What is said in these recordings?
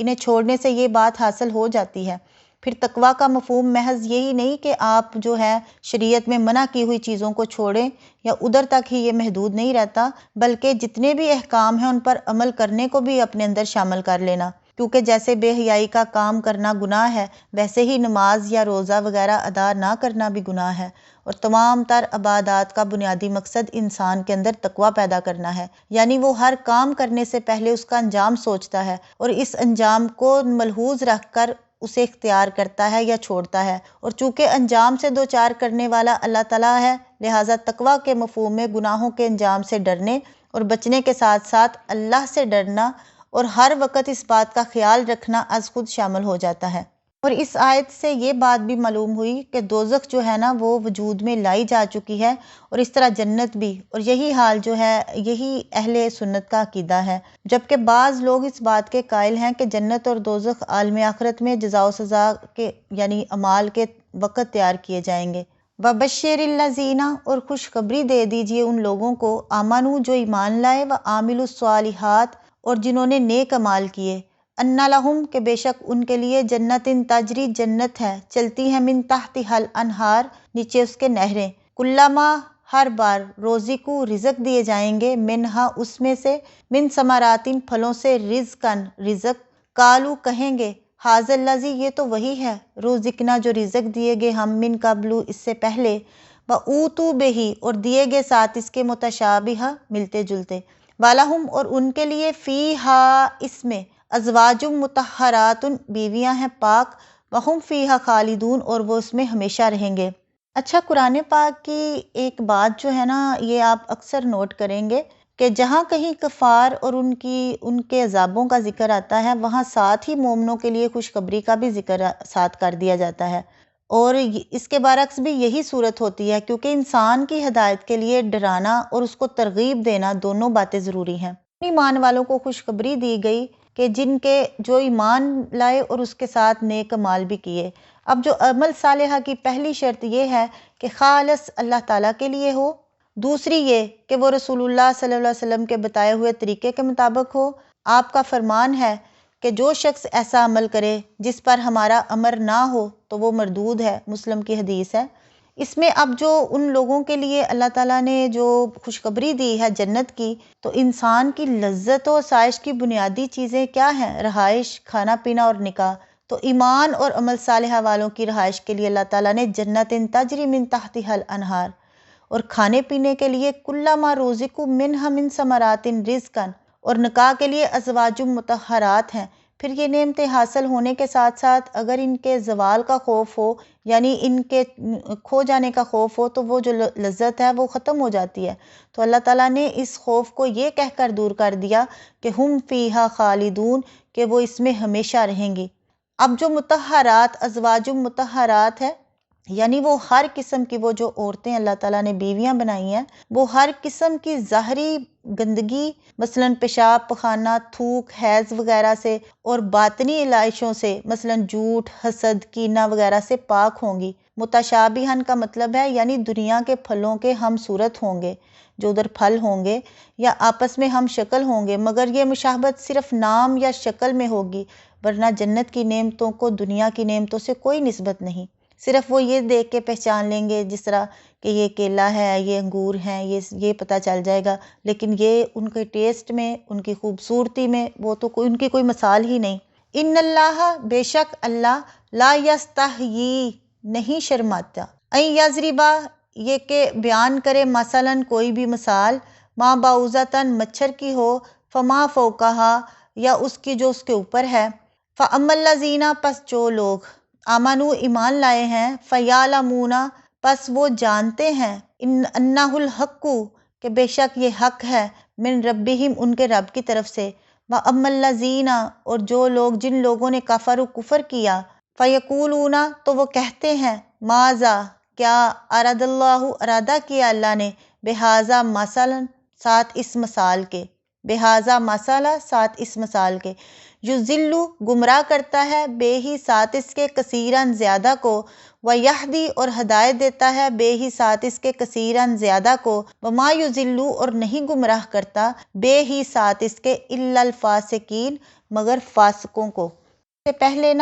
انہیں چھوڑنے سے یہ بات حاصل ہو جاتی ہے۔ پھر تقویٰ کا مفہوم محض یہی نہیں کہ آپ جو ہے شریعت میں منع کی ہوئی چیزوں کو چھوڑیں یا ادھر تک ہی یہ محدود نہیں رہتا، بلکہ جتنے بھی احکام ہیں ان پر عمل کرنے کو بھی اپنے اندر شامل کر لینا، کیونکہ جیسے بے حیائی کا کام کرنا گناہ ہے، ویسے ہی نماز یا روزہ وغیرہ ادا نہ کرنا بھی گناہ ہے، اور تمام تر عبادات کا بنیادی مقصد انسان کے اندر تقویٰ پیدا کرنا ہے، یعنی وہ ہر کام کرنے سے پہلے اس کا انجام سوچتا ہے اور اس انجام کو ملحوظ رکھ کر اسے اختیار کرتا ہے یا چھوڑتا ہے، اور چونکہ انجام سے دوچار کرنے والا اللہ تعالیٰ ہے، لہٰذا تقویٰ کے مفہوم میں گناہوں کے انجام سے ڈرنے اور بچنے کے ساتھ ساتھ اللہ سے ڈرنا اور ہر وقت اس بات کا خیال رکھنا از خود شامل ہو جاتا ہے۔ اور اس آیت سے یہ بات بھی معلوم ہوئی کہ دوزخ جو ہے نا وہ وجود میں لائی جا چکی ہے، اور اس طرح جنت بھی، اور یہی حال جو ہے یہی اہل سنت کا عقیدہ ہے، جبکہ بعض لوگ اس بات کے قائل ہیں کہ جنت اور دوزخ عالم آخرت میں جزا و سزا کے یعنی اعمال کے وقت تیار کیے جائیں گے۔ وَبَشِّرِ الَّذِينَ اور خوشخبری دے دیجئے ان لوگوں کو آمنو جو ایمان لائے، وَعَامِلُوا الصَّالِحَاتِ اور جنہوں نے نیک اعمال کیے، اَنَّ لَهُمْ کہ بے شک ان کے لیے جنتٍ تجری جنت ہے، چلتی ہیں من تحتہا الانہار نیچے اس کے نہریں، کلما ہر بار روزقو رزق دیے جائیں گے، منہا اس میں سے، من ثمراتٍ پھلوں سے، رزقاً رزق، قالو کہیں گے ھذا الذی یہ تو وہی ہے، رزقنا جو رزق دیے گئے ہم، من قبل اس سے پہلے، وَأُوتُوا بِہِ اور دیے گئے ساتھ اس کے متشابہہ ملتے جلتے، وَلَہُمْ اور ان کے لیے فیہا اس میں، ازواج مطہرات بیویاں ہیں پاک، وہم فیہا خالدون اور وہ اس میں ہمیشہ رہیں گے۔ اچھا، قرآن پاک کی ایک بات جو ہے نا یہ آپ اکثر نوٹ کریں گے کہ جہاں کہیں کفار اور ان کے عذابوں کا ذکر آتا ہے وہاں ساتھ ہی مومنوں کے لیے خوشخبری کا بھی ذکر ساتھ کر دیا جاتا ہے، اور اس کے برعکس بھی یہی صورت ہوتی ہے، کیونکہ انسان کی ہدایت کے لیے ڈرانا اور اس کو ترغیب دینا دونوں باتیں ضروری ہیں۔ ایمان والوں کو خوشخبری دی گئی کہ جو ایمان لائے اور اس کے ساتھ نیک اعمال بھی کیے۔ اب جو عمل صالحہ کی پہلی شرط یہ ہے کہ خالص اللہ تعالیٰ کے لیے ہو، دوسری یہ کہ وہ رسول اللہ صلی اللہ علیہ وسلم کے بتائے ہوئے طریقے کے مطابق ہو۔ آپ کا فرمان ہے کہ جو شخص ایسا عمل کرے جس پر ہمارا امر نہ ہو تو وہ مردود ہے، مسلم کی حدیث ہے۔ اس میں اب جو ان لوگوں کے لیے اللہ تعالیٰ نے جو خوشخبری دی ہے جنت کی، تو انسان کی لذت و آسائش کی بنیادی چیزیں کیا ہیں؟ رہائش، کھانا پینا اور نکاح۔ تو ایمان اور عمل صالحہ والوں کی رہائش کے لیے اللہ تعالیٰ نے جنت تجری من تحتہا الانہار، اور کھانے پینے کے لیے کلما روزقوا منہا من ثمرات رزقا، اور نکاح کے لیے ازواج مطہرات ہیں۔ پھر یہ نعمتیں حاصل ہونے کے ساتھ ساتھ اگر ان کے زوال کا خوف ہو، یعنی ان کے کھو جانے کا خوف ہو، تو وہ جو لذت ہے وہ ختم ہو جاتی ہے۔ تو اللہ تعالیٰ نے اس خوف کو یہ کہہ کر دور کر دیا کہ ہم فیہا خالدون، کہ وہ اس میں ہمیشہ رہیں گی۔ اب جو مطہرات، ازواج مطہرات ہے، یعنی وہ ہر قسم کی، وہ جو عورتیں اللہ تعالیٰ نے بیویاں بنائی ہیں، وہ ہر قسم کی ظاہری گندگی، مثلاً پیشاب پخانہ، تھوک، حیض وغیرہ سے، اور باطنی علائشوں سے، مثلاً جھوٹ، حسد، کینہ وغیرہ سے پاک ہوں گی۔ متشابہن کا مطلب ہے یعنی دنیا کے پھلوں کے ہم صورت ہوں گے، جو ادھر پھل ہوں گے یا آپس میں ہم شکل ہوں گے، مگر یہ مشابہت صرف نام یا شکل میں ہوگی، ورنہ جنت کی نعمتوں کو دنیا کی نعمتوں سے کوئی نسبت نہیں۔ صرف وہ یہ دیکھ کے پہچان لیں گے، جس طرح کہ یہ کیلا ہے، یہ انگور ہیں، یہ پتہ چل جائے گا، لیکن یہ ان کے ٹیسٹ میں، ان کی خوبصورتی میں، وہ تو ان کی کوئی مثال ہی نہیں۔ ان اللہ بے شک اللہ، لا یستحیی نہیں شرماتا، این یضربا یہ کہ بیان کرے، مثلاً کوئی بھی مثال، ما بعوضۃ مچھر کی ہو، فما فوقہا یا اس کی جو اس کے اوپر ہے، فاما الذین پس جو لوگ آمنو ایمان لائے ہیں، فیعلمون پس وہ جانتے ہیں، انہ الحق کہ بے شک یہ حق ہے، من ربہم ان کے رب کی طرف سے، واما الذین اور جو لوگ جن لوگوں نے کفر کیا، فیقولون تو وہ کہتے ہیں، ماذا کیا، اراد اللہ ارادہ کیا اللہ نے، بہذا مثلا ساتھ اس مثال کے، بہذا مثلا ساتھ اس مثال کے، یضل گمراہ کرتا ہے، بے ہی ساتھ اس کے، کثیرن زیادہ کو، ویہدی اور ہدایت دیتا ہے، بے ہی ساتھ اس کے، کثیرن زیادہ کو، وما یضل اور نہیں گمراہ کرتا، بے ہی ساتھ اس کے، الا الفاسقین مگر فاسقوں کو۔ اس سے پہلے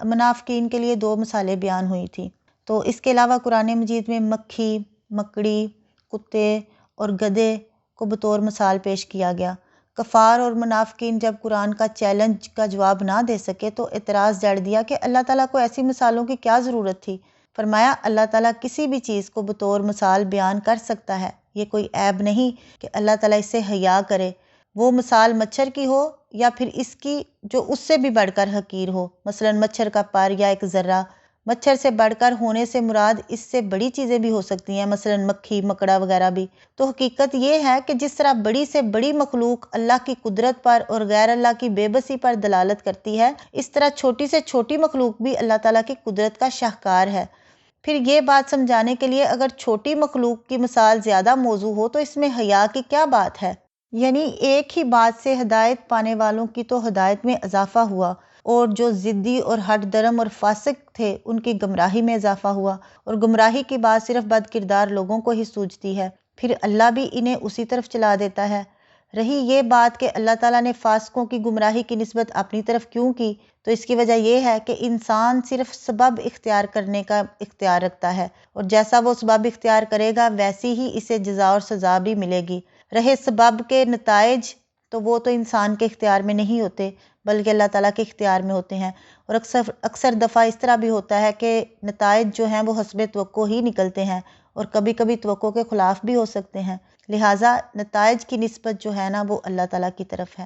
منافقین کے لیے 2 مثالیں بیان ہوئی تھیں، تو اس کے علاوہ قرآن مجید میں مکھی، مکڑی، کتے اور گدھے کو بطور مثال پیش کیا گیا۔ کفار اور منافقین جب قرآن کا چیلنج کا جواب نہ دے سکے تو اعتراض جڑ دیا کہ اللہ تعالیٰ کو ایسی مثالوں کی کیا ضرورت تھی۔ فرمایا اللہ تعالیٰ کسی بھی چیز کو بطور مثال بیان کر سکتا ہے، یہ کوئی عیب نہیں کہ اللہ تعالیٰ اس سے حیا کرے، وہ مثال مچھر کی ہو یا پھر اس کی جو اس سے بھی بڑھ کر حقیر ہو، مثلا مچھر کا پر یا ایک ذرہ۔ مچھر سے بڑھ کر ہونے سے مراد اس سے بڑی چیزیں بھی ہو سکتی ہیں، مثلا مکھی، مکڑا وغیرہ بھی۔ تو حقیقت یہ ہے کہ جس طرح بڑی سے بڑی مخلوق اللہ کی قدرت پر اور غیر اللہ کی بے بسی پر دلالت کرتی ہے، اس طرح چھوٹی سے چھوٹی مخلوق بھی اللہ تعالیٰ کی قدرت کا شاہکار ہے۔ پھر یہ بات سمجھانے کے لیے اگر چھوٹی مخلوق کی مثال زیادہ موزوں ہو تو اس میں حیا کی کیا بات ہے؟ یعنی ایک ہی بات سے ہدایت پانے والوں کی تو ہدایت میں اضافہ ہوا، اور جو ضدی اور ہٹ درم اور فاسق تھے ان کی گمراہی میں اضافہ ہوا، اور گمراہی کی بات صرف بد کردار لوگوں کو ہی سوچتی ہے، پھر اللہ بھی انہیں اسی طرف چلا دیتا ہے۔ رہی یہ بات کہ اللہ تعالیٰ نے فاسقوں کی گمراہی کی نسبت اپنی طرف کیوں کی، تو اس کی وجہ یہ ہے کہ انسان صرف سبب اختیار کرنے کا اختیار رکھتا ہے، اور جیسا وہ سبب اختیار کرے گا ویسی ہی اسے جزا اور سزا بھی ملے گی۔ رہے سبب کے نتائج، تو وہ تو انسان کے اختیار میں نہیں ہوتے بلکہ اللہ تعالیٰ کے اختیار میں ہوتے ہیں، اور اکثر دفعہ اس طرح بھی ہوتا ہے کہ نتائج جو ہیں وہ حسب توقع ہی نکلتے ہیں، اور کبھی کبھی توقع کے خلاف بھی ہو سکتے ہیں، لہٰذا نتائج کی نسبت جو ہے وہ اللہ تعالیٰ کی طرف ہے۔